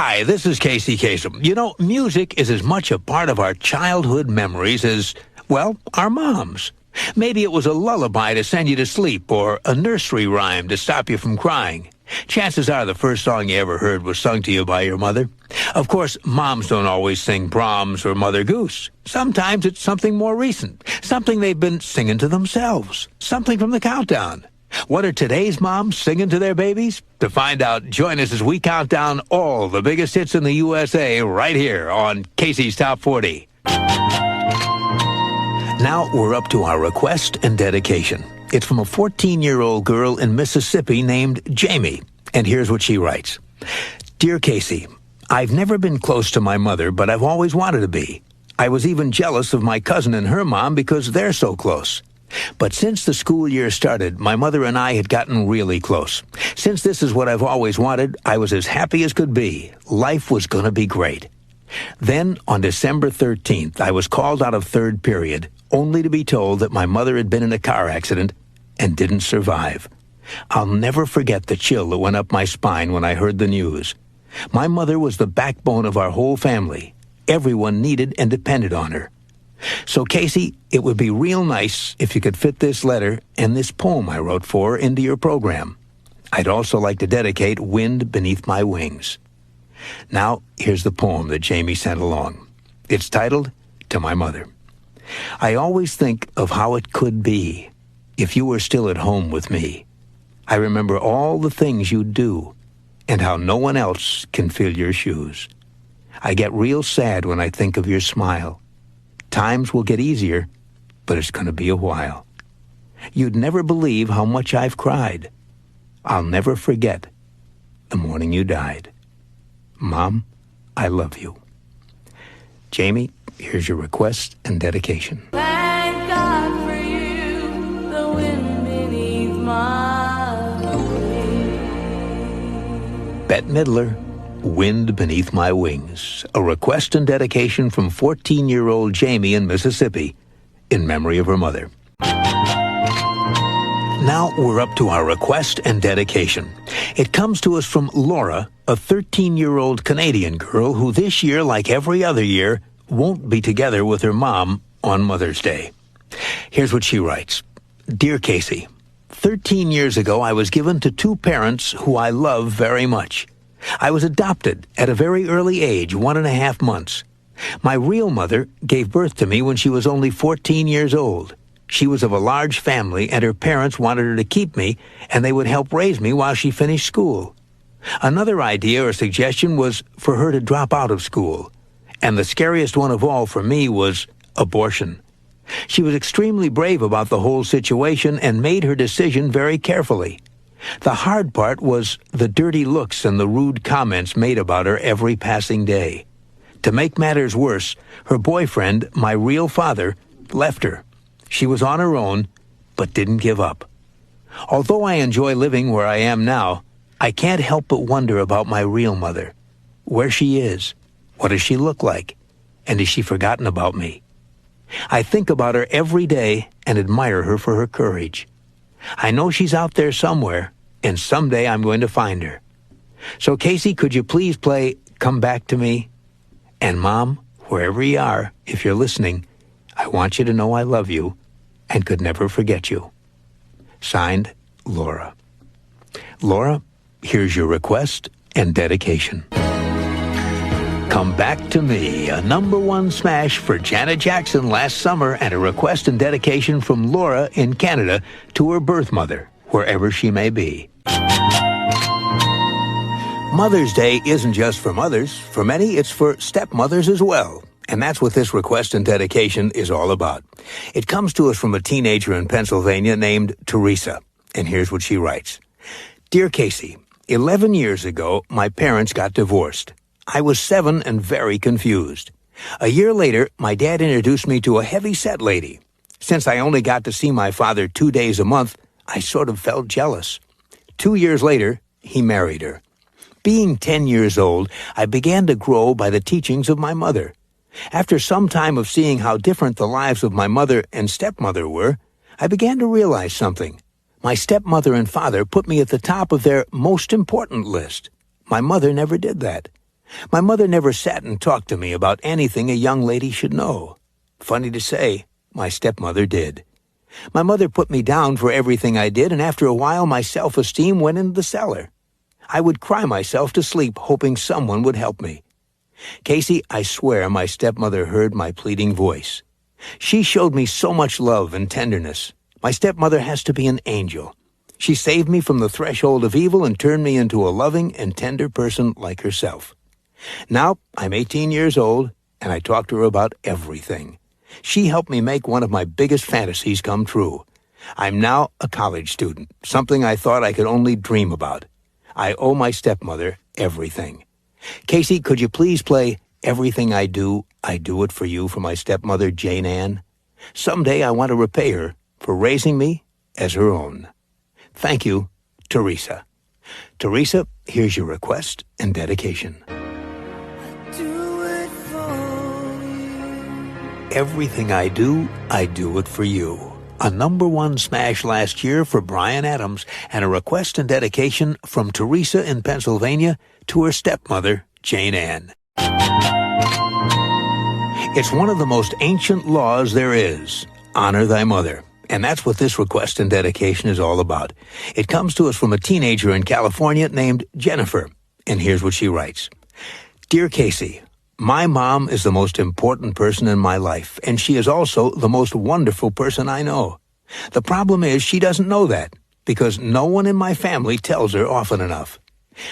Hi, this is Kasem. You know, music is as much a part of our childhood memories as, well, our moms. Maybe it was a lullaby to send you to sleep or a nursery rhyme to stop you from crying. Chances are the first song you ever heard was sung to you by your mother. Of course, moms don't always sing Brahms or Mother Goose. Sometimes it's something more recent, something they've been singing to themselves, something from the countdown. What are today's moms singing to their babies? To find out, join us as we count down all the biggest hits in the USA right here on Casey's Top 40. Now we're up to our request and dedication. It's from a 14-year-old girl in Mississippi named Jamie. And here's what she writes. Dear Casey, I've never been close to my mother, but I've always wanted to be. I was even jealous of my cousin and her mom because they're so close. But since the school year started, my mother and I had gotten really close. Since this is what I've always wanted, I was as happy as could be. Life was going to be great. Then, on December 13th, I was called out of third period, only to be told that my mother had been in a car accident and didn't survive. I'll never forget the chill that went up my spine when I heard the news. My mother was the backbone of our whole family. Everyone needed and depended on her. So, Casey, it would be real nice if you could fit this letter and this poem I wrote for her into your program. I'd also like to dedicate Wind Beneath My Wings. Now, here's the poem that Jamie sent along. It's titled, To My Mother. I always think of how it could be if you were still at home with me. I remember all the things you do and how no one else can fill your shoes. I get real sad when I think of your smile. Times will get easier, but it's going to be a while. You'd never believe how much I've cried. I'll never forget the morning you died. Mom, I love you. Jamie, here's your request and dedication. Thank God for you, the wind beneath my wings. Bette Midler, Wind Beneath My Wings, a request and dedication from 14-year-old Jamie in Mississippi in memory of her mother. Now we're up to our request and dedication. It comes to us from Laura, a 13-year-old Canadian girl who this year, like every other year, won't be together with her mom on Mother's Day. Here's what she writes. Dear Casey, 13 years ago I was given to two parents who I love very much. I was adopted at a very early age, 1.5 months. My real mother gave birth to me when she was only 14 years old. She was of a large family, and her parents wanted her to keep me, and they would help raise me while she finished school. Another idea or suggestion was for her to drop out of school. And the scariest one of all for me was abortion. She was extremely brave about the whole situation and made her decision very carefully. The hard part was the dirty looks and the rude comments made about her every passing day. To make matters worse, her boyfriend, my real father, left her. She was on her own, but didn't give up. Although I enjoy living where I am now, I can't help but wonder about my real mother. Where she is, what does she look like, and has she forgotten about me? I think about her every day and admire her for her courage. I know she's out there somewhere, and someday I'm going to find her. So, Casey, could you please play Come Back to Me? And, Mom, wherever you are, if you're listening, I want you to know I love you and could never forget you. Signed, Laura. Laura, here's your request and dedication. Come Back to Me, a #1 smash for Janet Jackson last summer, and a request and dedication from Laura in Canada to her birth mother, wherever she may be. Mother's Day isn't just for mothers. For many, it's for stepmothers as well. And that's what this request and dedication is all about. It comes to us from a teenager in Pennsylvania named Teresa. And here's what she writes. Dear Casey, 11 years ago, my parents got divorced. I was 7 and very confused. A year later, my dad introduced me to a heavy-set lady. Since I only got to see my father 2 days a month, I sort of felt jealous. 2 years later, he married her. Being 10 years old, I began to grow by the teachings of my mother. After some time of seeing how different the lives of my mother and stepmother were, I began to realize something. My stepmother and father put me at the top of their most important list. My mother never did that. My mother never sat and talked to me about anything a young lady should know. Funny to say, my stepmother did. My mother put me down for everything I did, and after a while my self-esteem went into the cellar. I would cry myself to sleep, hoping someone would help me. Casey, I swear my stepmother heard my pleading voice. She showed me so much love and tenderness. My stepmother has to be an angel. She saved me from the threshold of evil and turned me into a loving and tender person like herself. Now, I'm 18 years old, and I talk to her about everything. She helped me make one of my biggest fantasies come true. I'm now a college student, something I thought I could only dream about. I owe my stepmother everything. Casey, could you please play Everything I Do It For You for my stepmother, Jane Ann? Someday I want to repay her for raising me as her own. Thank you, Teresa. Teresa, here's your request and dedication. Do it for you. Everything I do it for you. A #1 smash last year for Bryan Adams, and a request and dedication from Teresa in Pennsylvania to her stepmother, Jane Ann. It's one of the most ancient laws there is. Honor thy mother. And that's what this request and dedication is all about. It comes to us from a teenager in California named Jennifer. And here's what she writes. Dear Casey, my mom is the most important person in my life, and she is also the most wonderful person I know. The problem is she doesn't know that, because no one in my family tells her often enough.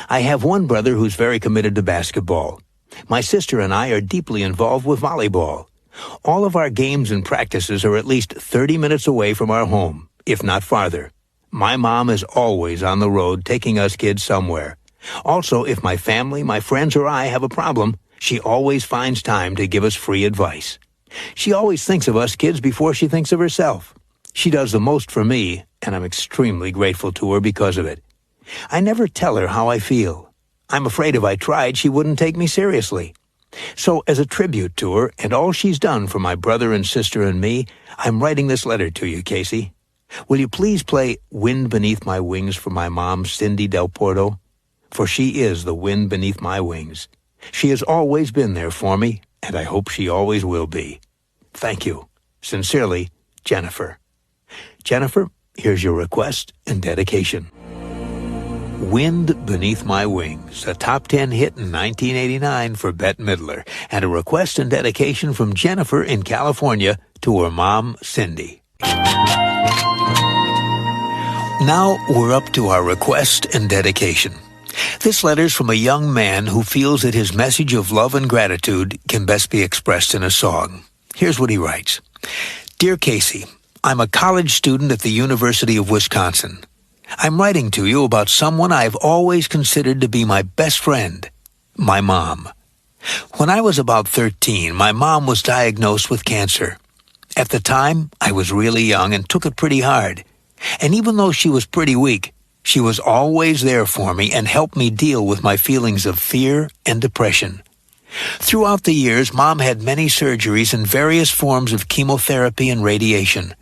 I have one brother who's very committed to basketball. My sister and I are deeply involved with volleyball. All of our games and practices are at least 30 minutes away from our home, if not farther. My mom is always on the road taking us kids somewhere. Also, if my family, my friends, or I have a problem, she always finds time to give us free advice. She always thinks of us kids before she thinks of herself. She does the most for me, and I'm extremely grateful to her because of it. I never tell her how I feel. I'm afraid if I tried, she wouldn't take me seriously. So, as a tribute to her and all she's done for my brother and sister and me, I'm writing this letter to you, Casey. Will you please play Wind Beneath My Wings for my mom, Cindy Del Porto? For she is the wind beneath my wings. She has always been there for me, and I hope she always will be. Thank you. Sincerely, Jennifer. Jennifer, here's your request and dedication. Wind Beneath My Wings, a top 10 hit in 1989 for Bette Midler, and a request and dedication from Jennifer in California to her mom, Cindy. Now we're up to our request and dedication. This letter's from a young man who feels that his message of love and gratitude can best be expressed in a song. Here's what he writes. Dear Casey, I'm a college student at the University of Wisconsin. I'm writing to you about someone I've always considered to be my best friend, my mom. When I was about 13, my mom was diagnosed with cancer. At the time, I was really young and took it pretty hard. And even though she was pretty weak, she was always there for me and helped me deal with my feelings of fear and depression. Throughout the years, Mom had many surgeries and various forms of chemotherapy and radiation.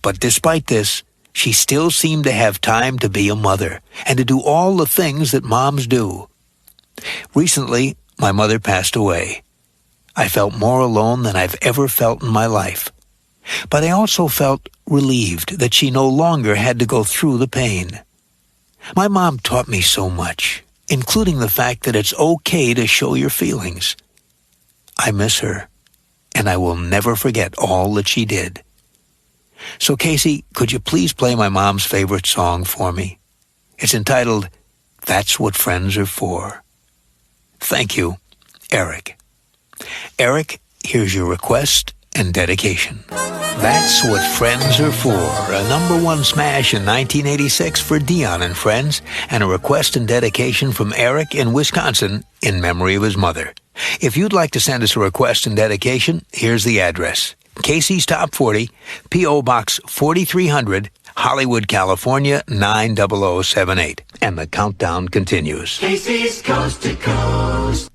But despite this, she still seemed to have time to be a mother and to do all the things that moms do. Recently, my mother passed away. I felt more alone than I've ever felt in my life. But I also felt relieved that she no longer had to go through the pain. My mom taught me so much, including the fact that it's okay to show your feelings. I miss her, and I will never forget all that she did. So, Casey, could you please play my mom's favorite song for me? It's entitled, That's What Friends Are For. Thank you, Eric. Eric, here's your request and dedication. That's What Friends Are For, a #1 smash in 1986 for Dion and Friends, and a request and dedication from Eric in Wisconsin in memory of his mother. If you'd like to send us a request and dedication, here's the address. Casey's Top 40, P.O. Box 4300, Hollywood, California, 90078. And the countdown continues. Casey's Coast to Coast.